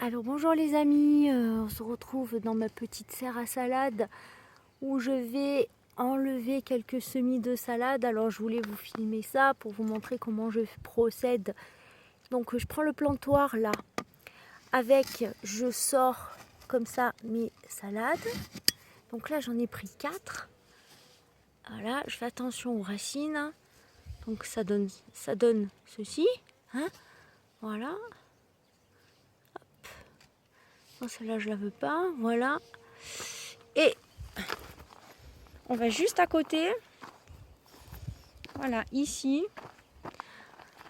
Alors bonjour les amis, on se retrouve dans ma petite serre à salade où je vais enlever quelques semis de salade. Alors je voulais vous filmer ça pour vous montrer comment je procède. Donc je prends le plantoir là, je sors comme ça mes salades. Donc là j'en ai pris 4. Voilà, je fais attention aux racines. Donc ça donne ceci, hein, voilà. Non, celle-là je la veux pas, voilà. Et on va juste à côté, voilà, ici.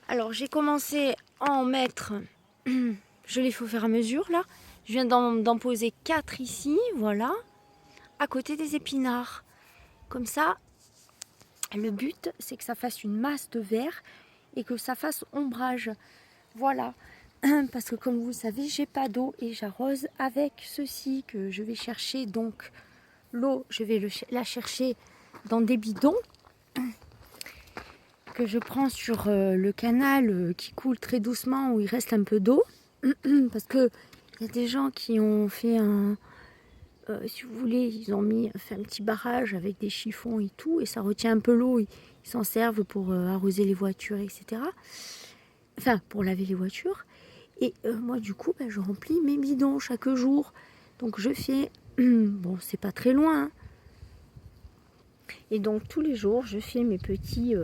Alors j'ai commencé à en mettre, je les fais au fur et à mesure là. Je viens d'en poser 4 ici, voilà, à côté des épinards. Comme ça, le but c'est que ça fasse une masse de verre et que ça fasse ombrage. Voilà, parce que comme vous le savez, j'ai pas d'eau et j'arrose avec ceci que je vais chercher. Donc l'eau, je vais la chercher dans des bidons que je prends sur le canal qui coule très doucement, où il reste un peu d'eau. Parce que il y a des gens qui ont fait si vous voulez, ils ont fait un petit barrage avec des chiffons et tout, et ça retient un peu l'eau. Ils s'en servent pour arroser les voitures, etc. Enfin, pour laver les voitures. Et moi, du coup, je remplis mes bidons chaque jour. Donc je fais, bon, c'est pas très loin, hein. Et donc tous les jours, je fais mes petits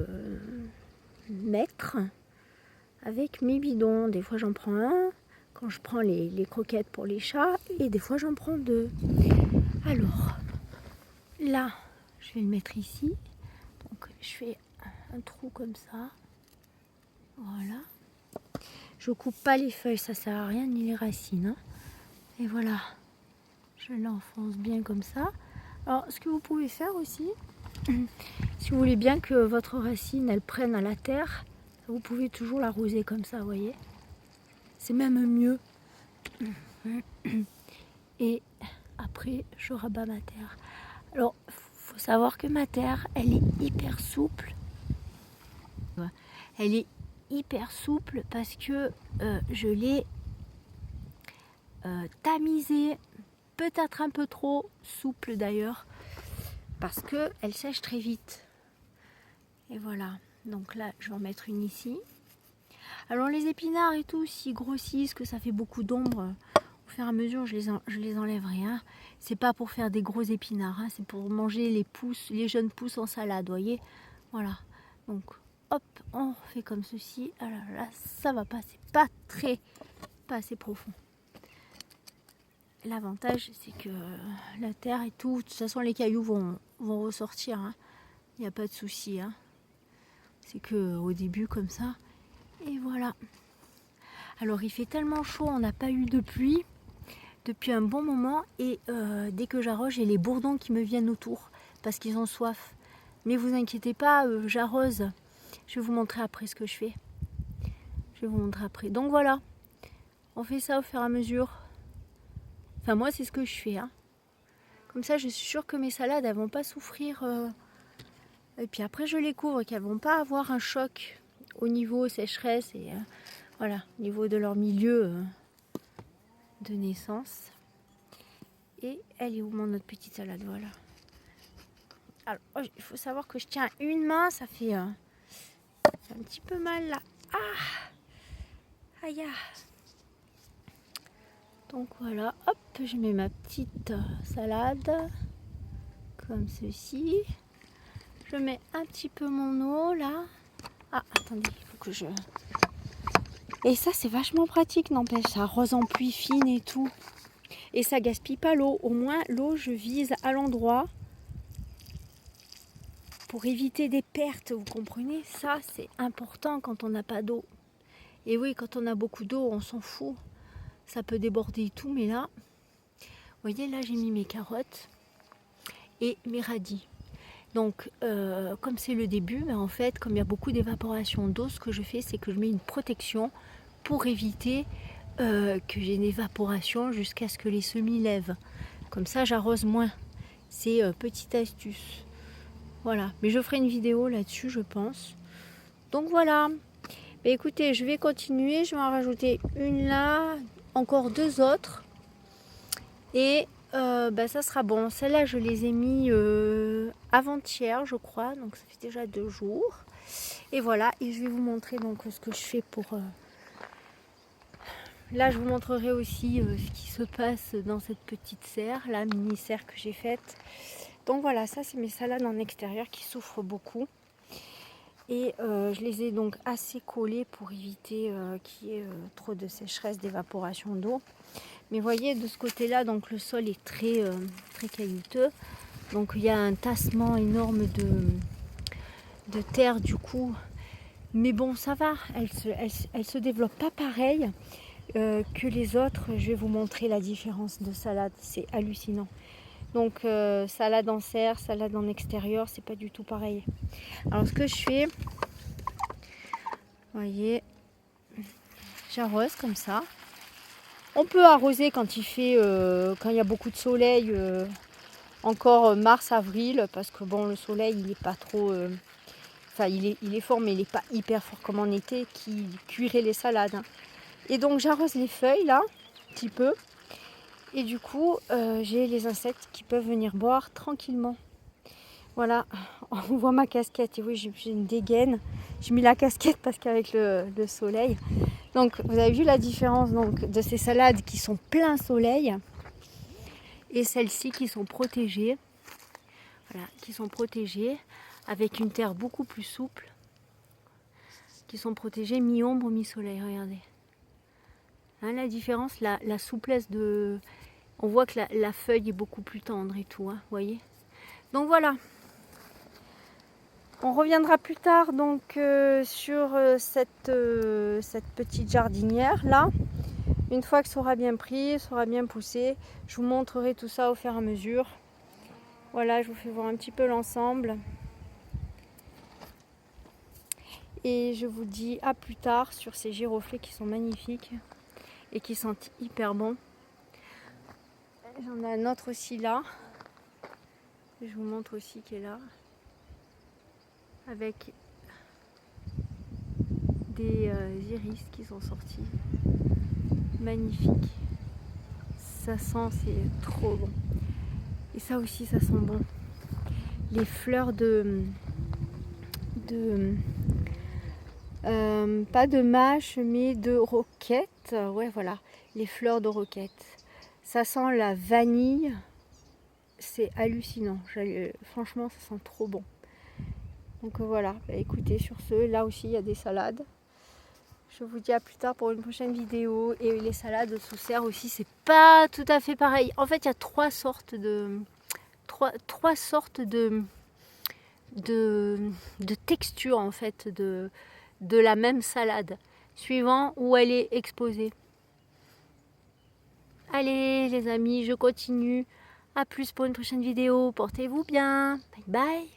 mètres avec mes bidons. Des fois, j'en prends un quand je prends les croquettes pour les chats, et des fois, j'en prends 2. Alors, là, je vais le mettre ici. Donc, je fais un trou comme ça. Voilà. Je coupe pas les feuilles, ça sert à rien, ni les racines, hein. Et voilà, je l'enfonce bien comme ça. Alors, ce que vous pouvez faire aussi, si vous voulez bien que votre racine elle prenne à la terre, vous pouvez toujours l'arroser comme ça, vous voyez. C'est même mieux. Et après, je rabats ma terre. Alors, faut savoir que ma terre, elle est hyper souple. Elle est hyper souple parce que je l'ai tamisée, peut-être un peu trop souple d'ailleurs, parce qu'elle sèche très vite. Et voilà, donc là je vais en mettre une ici. Alors les épinards et tout, s'ils grossissent, que ça fait beaucoup d'ombre, au fur et à mesure je les enlèverai, hein. C'est pas pour faire des gros épinards, hein, c'est pour manger les jeunes pousses en salade, voyez. Voilà, donc hop, on fait comme ceci. Alors là ça va pas, c'est pas assez profond. L'avantage c'est que la terre et tout, de toute façon les cailloux vont ressortir, hein. Il n'y a pas de souci, hein. C'est que au début comme ça. Et voilà. Alors il fait tellement chaud, on n'a pas eu de pluie depuis un bon moment. Et dès que j'arrose, j'ai les bourdons qui me viennent autour parce qu'ils ont soif. Mais vous inquiétez pas, j'arrose. Je vais vous montrer après ce que je fais. Je vais vous montrer après. Donc voilà, on fait ça au fur et à mesure. Enfin moi c'est ce que je fais, hein. Comme ça je suis sûre que mes salades elles vont pas souffrir. Et puis après je les couvre, qu'elles vont pas avoir un choc au niveau sécheresse et voilà, au niveau de leur milieu de naissance. Et elle est où notre petite salade, voilà. Alors il faut savoir que je tiens une main, ça fait un petit peu mal là. Ah, aïe. Donc voilà, hop, je mets ma petite salade comme ceci. Je mets un petit peu mon eau là. Ah, attendez, il faut que je... Et ça, c'est vachement pratique, n'empêche. Ça arrose en pluie fine et tout. Et ça gaspille pas l'eau. Au moins, l'eau, je vise à l'endroit pour éviter des pertes, vous comprenez? Ça, c'est important quand on n'a pas d'eau. Et oui, quand on a beaucoup d'eau, on s'en fout. Ça peut déborder et tout, mais là, vous voyez, là, j'ai mis mes carottes et mes radis. Donc, comme c'est le début, mais en fait, comme il y a beaucoup d'évaporation d'eau, ce que je fais, c'est que je mets une protection pour éviter que j'ai une évaporation jusqu'à ce que les semis lèvent. Comme ça, j'arrose moins. C'est petite astuce. Voilà, mais je ferai une vidéo là-dessus, je pense. Donc voilà. Mais écoutez, je vais continuer. Je vais en rajouter une là. encore 2 autres. Et ça sera bon. Celles-là, je les ai mis avant-hier, je crois. Donc ça fait déjà 2 jours. Et voilà. Et je vais vous montrer donc ce que je fais pour... Là, je vous montrerai aussi ce qui se passe dans cette petite serre, la mini serre que j'ai faite. Donc voilà, ça c'est mes salades en extérieur qui souffrent beaucoup. Et je les ai donc assez collées pour éviter qu'il y ait trop de sécheresse, d'évaporation d'eau. Mais voyez, de ce côté-là, donc le sol est très, très caillouteux. Donc il y a un tassement énorme de terre du coup. Mais bon, ça va, elle se développe pas pareil que les autres. Je vais vous montrer la différence de salade, c'est hallucinant. Donc salade en serre, salade en extérieur, c'est pas du tout pareil. Alors ce que je fais, vous voyez, j'arrose comme ça. On peut arroser quand il fait, quand il y a beaucoup de soleil, encore mars, avril, parce que bon, le soleil il est pas trop, enfin il est fort, mais il n'est pas hyper fort comme en été, qui cuirait les salades. Hein. Et donc j'arrose les feuilles là, un petit peu, et du coup j'ai les insectes qui peuvent venir boire tranquillement. Voilà, on voit ma casquette, et oui j'ai une dégaine. J'ai mis la casquette parce qu'avec le soleil. Donc vous avez vu la différence donc, de ces salades qui sont plein soleil et celles-ci qui sont protégées. Voilà, qui sont protégées avec une terre beaucoup plus souple, qui sont protégées mi-ombre, mi-soleil. Regardez. Hein, la différence, la souplesse de... On voit que la feuille est beaucoup plus tendre et tout, hein, voyez. Donc voilà. On reviendra plus tard donc sur cette petite jardinière là. Une fois que ça aura bien pris, ça aura bien poussé, je vous montrerai tout ça au fur et à mesure. Voilà, je vous fais voir un petit peu l'ensemble. Et je vous dis à plus tard sur ces giroflées qui sont magnifiques et qui sentent hyper bon. J'en ai un autre aussi là. Je vous montre aussi qui est là. Avec des iris qui sont sortis. Magnifique. Ça sent, c'est trop bon. Et ça aussi, ça sent bon. Les fleurs pas de mâche, mais de roquette. Ouais, voilà. Les fleurs de roquette. Ça sent la vanille. C'est hallucinant. Franchement, ça sent trop bon. Donc voilà, écoutez, sur ce, là aussi il y a des salades. Je vous dis à plus tard pour une prochaine vidéo. Et les salades sous serre aussi, c'est pas tout à fait pareil. En fait, il y a trois sortes de texture en fait de la même salade, suivant où elle est exposée. Allez les amis, je continue. À plus pour une prochaine vidéo. Portez-vous bien. Bye bye.